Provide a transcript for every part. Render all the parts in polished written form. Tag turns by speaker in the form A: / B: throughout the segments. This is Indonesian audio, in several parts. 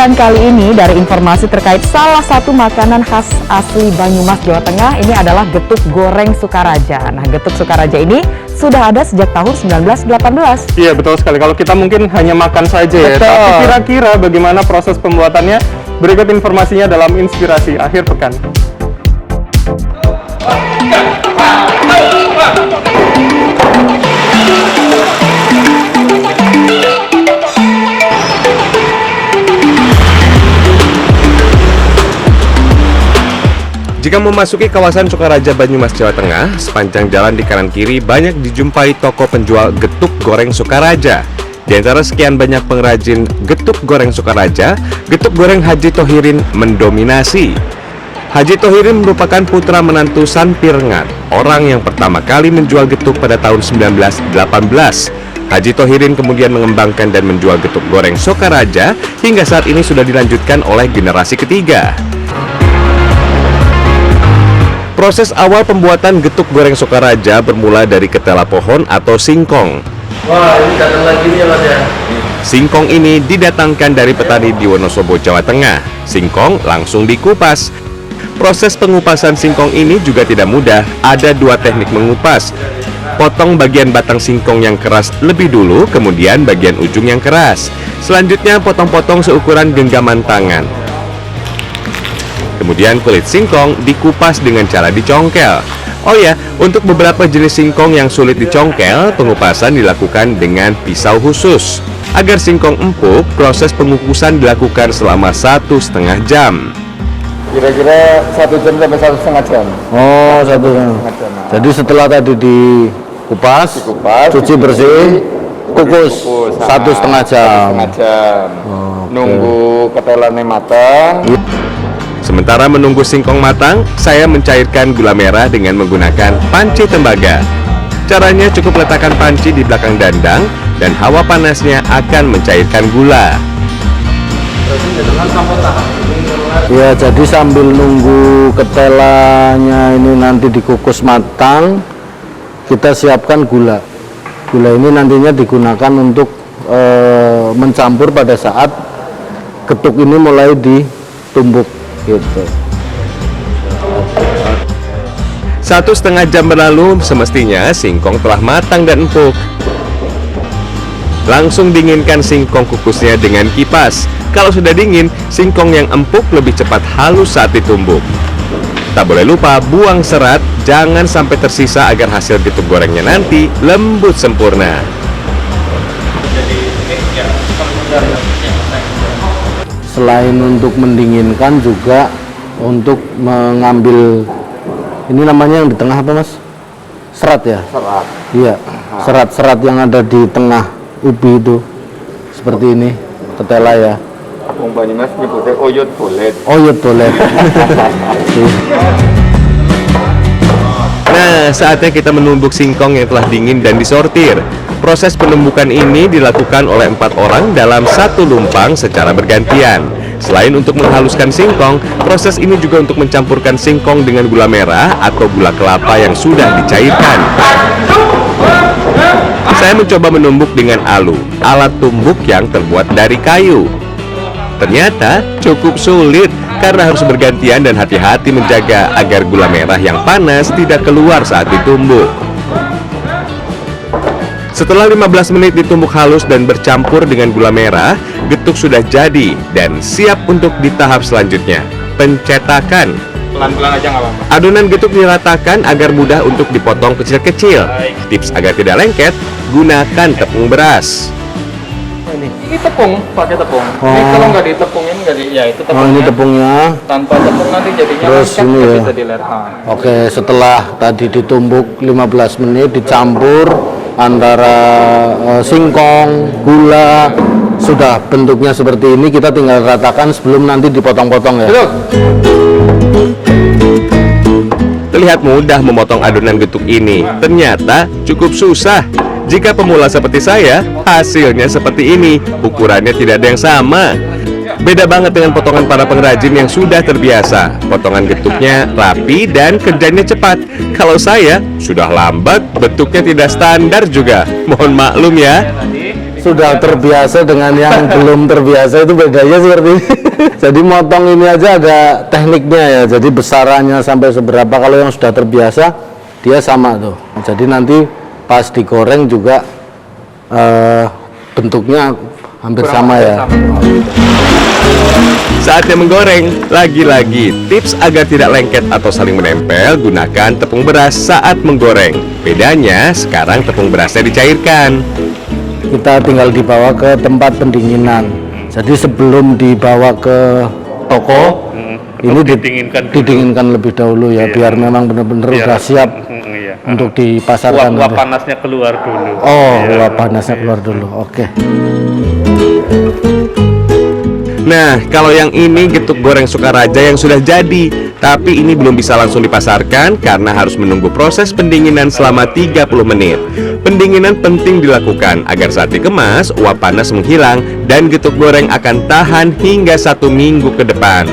A: liputan kali ini dari informasi terkait salah satu makanan khas asli Banyumas, Jawa Tengah. Ini adalah getuk goreng Sukaraja. Nah, getuk Sukaraja ini sudah ada sejak tahun 1918.
B: Iya, betul sekali. Kalau kita mungkin hanya makan saja ya,
A: Betul.
B: tapi kira-kira bagaimana proses pembuatannya? Berikut informasinya dalam Inspirasi Akhir Pekan.
C: Jika memasuki kawasan Sukaraja Banyumas, Jawa Tengah, sepanjang jalan di kanan kiri banyak dijumpai toko penjual getuk goreng Sukaraja. Di antara sekian banyak pengrajin getuk goreng Sukaraja, getuk goreng Haji Thohirin mendominasi. Haji Thohirin merupakan putra menantu Sanpirngan, orang yang pertama kali menjual getuk pada tahun 1918. Haji Thohirin kemudian mengembangkan dan menjual getuk goreng Sukaraja hingga saat ini sudah dilanjutkan oleh generasi ketiga. Proses awal pembuatan getuk goreng Sukaraja bermula dari ketela pohon atau singkong.
D: Wah, ini datang lagi nih ya Mas ya.
C: Singkong ini didatangkan dari petani di Wonosobo, Jawa Tengah. Singkong langsung dikupas. Proses pengupasan singkong ini juga tidak mudah. Ada dua teknik mengupas. Potong bagian batang singkong yang keras lebih dulu, kemudian bagian ujung yang keras. Selanjutnya potong-potong seukuran genggaman tangan. Kemudian kulit singkong dikupas dengan cara dicongkel. Oh ya, untuk beberapa jenis singkong yang sulit dicongkel, pengupasan dilakukan dengan pisau khusus. Agar singkong empuk, proses pengukusan dilakukan selama 1,5 jam.
D: Kira-kira 1 jam sampai 1,5 jam.
E: Oh, 1 jam. Jadi setelah tadi dikupas, cuci bersih, kukus 1,5 jam.
D: 1,5 jam. Nunggu ketelannya matang.
C: Sementara menunggu singkong matang, saya mencairkan gula merah dengan menggunakan panci tembaga. Caranya cukup letakkan panci di belakang dandang dan hawa panasnya akan mencairkan gula.
E: Ya, jadi sambil nunggu ketelanya ini nanti dikukus matang, kita siapkan gula. Gula ini nantinya digunakan untuk mencampur pada saat getuk ini mulai ditumbuk gitu.
C: 1,5 jam berlalu, semestinya singkong telah matang dan empuk. Langsung dinginkan singkong kukusnya dengan kipas. Kalau sudah dingin, singkong yang empuk lebih cepat halus saat ditumbuk. Tak boleh lupa buang serat, jangan sampai tersisa agar hasil getuk gorengnya nanti lembut sempurna.
E: Selain untuk mendinginkan juga untuk mengambil, ini namanya yang di tengah apa Mas? Serat ya?
D: Serat.
E: Iya, serat-serat yang ada di tengah ubi itu. Seperti ini, ketela ya.
D: Wong Banyumas nyebutnya oyot bolet.
E: Oyot bolet.
C: Nah, saatnya kita menumbuk singkong yang telah dingin dan disortir. Proses penumbukan ini dilakukan oleh 4 orang dalam satu lumpang secara bergantian. Selain untuk menghaluskan singkong, proses ini juga untuk mencampurkan singkong dengan gula merah atau gula kelapa yang sudah dicairkan. Saya mencoba menumbuk dengan alu, alat tumbuk yang terbuat dari kayu. Ternyata cukup sulit karena harus bergantian dan hati-hati menjaga agar gula merah yang panas tidak keluar saat ditumbuk. Setelah 15 menit ditumbuk halus dan bercampur dengan gula merah, getuk sudah jadi dan siap untuk di tahap selanjutnya, pencetakan.
B: Pelan-pelan aja nggak apa-apa.
C: Adonan getuk diratakan agar mudah untuk dipotong kecil-kecil. Tips agar tidak lengket, gunakan tepung beras.
B: Ini tepung, pakai tepung.
E: Oh.
B: Ini kalau nggak ditepungin, nggak di, ya itu
E: Oh, ini tepungnya.
B: Tanpa tepung nanti jadinya
E: Terus
B: lengket,
E: ini
B: nggak
E: ya.
B: bisa dilerhan.
E: Oke, setelah tadi ditumbuk 15 menit dicampur antara singkong, gula, sudah bentuknya seperti ini, kita tinggal ratakan sebelum nanti dipotong-potong ya.
B: Betul.
C: Terlihat mudah memotong adonan getuk ini, ternyata cukup susah. Jika pemula seperti saya, hasilnya seperti ini, ukurannya tidak ada yang sama. Beda banget dengan potongan para pengrajin yang sudah terbiasa. Potongan getuknya rapi dan kerjanya cepat. Kalau saya sudah lambat, bentuknya tidak standar juga. Mohon maklum ya.
E: sudah terbiasa dengan yang belum terbiasa itu bedanya seperti ini. Jadi motong ini aja ada tekniknya ya. Jadi besarannya sampai seberapa, kalau yang sudah terbiasa dia sama tuh. Jadi nanti pas digoreng juga bentuknya hampir sama ya.
C: Saatnya menggoreng, lagi-lagi tips agar tidak lengket atau saling menempel, gunakan tepung beras saat menggoreng. Bedanya sekarang tepung berasnya dicairkan.
E: Kita tinggal dibawa ke tempat pendinginan. Jadi sebelum dibawa ke toko, ini didinginkan lebih dahulu ya, biar memang benar-benar udah siap untuk dipasarkan.
F: Uap panasnya keluar dulu.
E: Oh, uap panasnya keluar dulu. Oke.
C: Nah, kalau yang ini getuk goreng Sukaraja yang sudah jadi, tapi ini belum bisa langsung dipasarkan karena harus menunggu proses pendinginan selama 30 menit. Pendinginan penting dilakukan agar saat dikemas, uap panas menghilang dan getuk goreng akan tahan hingga 1 minggu ke depan.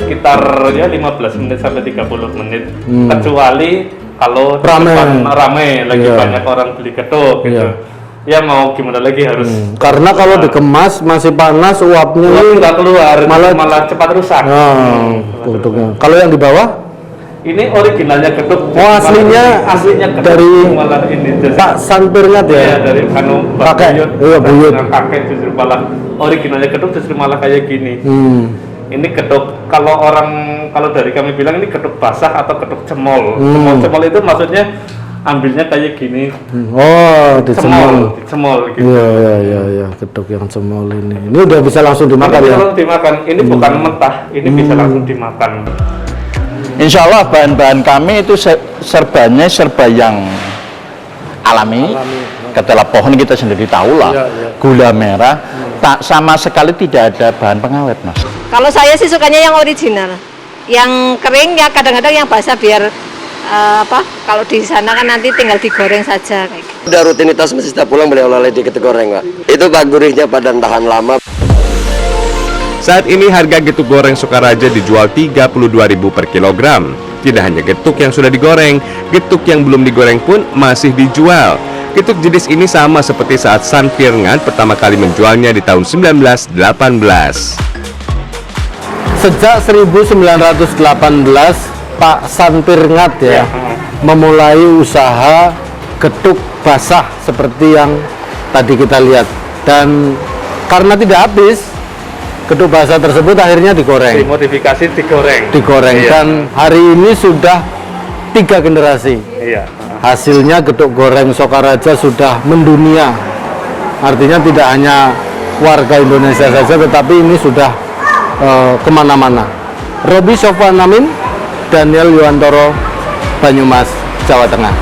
F: Sekitar ya 15 menit sampai 30 menit. Kecuali kalau rame lagi banyak orang beli getuk gitu. Ya mau gimana lagi harus.
E: Karena kalau dikemas masih panas, uapnya
F: nggak keluar, malah cepat rusak.
E: Bentuknya. Kalau yang di bawah?
F: Ini originalnya getuk.
E: Oh, aslinya
F: getuk
E: dari
F: malah ini
E: Pak Sanpirngat ya?
F: Iya, dari
E: kakek. Iya, buyut.
F: Kakek justru malah originalnya getuk justru malah kayak gini. Ini getuk, kalau dari kami bilang ini getuk basah atau getuk cemol. Cemol itu maksudnya ambilnya kayak gini.
E: Oh,
F: dicemol gitu.
E: Iya, getuk yang cemol ini. Ini udah bisa langsung dimakan ya?
F: Langsung dimakan. Ini bukan mentah, ini bisa langsung dimakan.
G: Insya Allah bahan-bahan kami itu serba yang alami. Ketelah pohon kita sendiri tahu lah. Gula merah, tak sama sekali tidak ada bahan pengawet, Mas.
H: Kalau saya sih sukanya yang original. Yang kering ya kadang-kadang yang basah biar kalau di sana kan nanti tinggal digoreng saja kayak gitu.
I: Udah rutinitas mesti setiap pulang beli oleh di getuk goreng, Pak. Itu Pak gurihnya pada tahan lama.
C: Saat ini harga getuk goreng Sukaraja dijual Rp32.000 per kilogram. Tidak hanya getuk yang sudah digoreng, getuk yang belum digoreng pun masih dijual. Getuk jenis ini sama seperti saat Sanpirngat pertama kali menjualnya di tahun 1918.
E: Sejak 1918 Pak Sanpirngat ya memulai usaha getuk basah seperti yang tadi kita lihat, dan karena tidak habis, getuk basah tersebut akhirnya digoreng.
F: Dimodifikasi
E: Digoreng dan hari ini sudah 3 generasi. Hasilnya getuk goreng Sukaraja sudah mendunia. Artinya tidak hanya warga Indonesia saja, tetapi ini sudah kemana-mana. Robi Sofwan Amin, Daniel Yuwantoro, Banyumas, Jawa Tengah.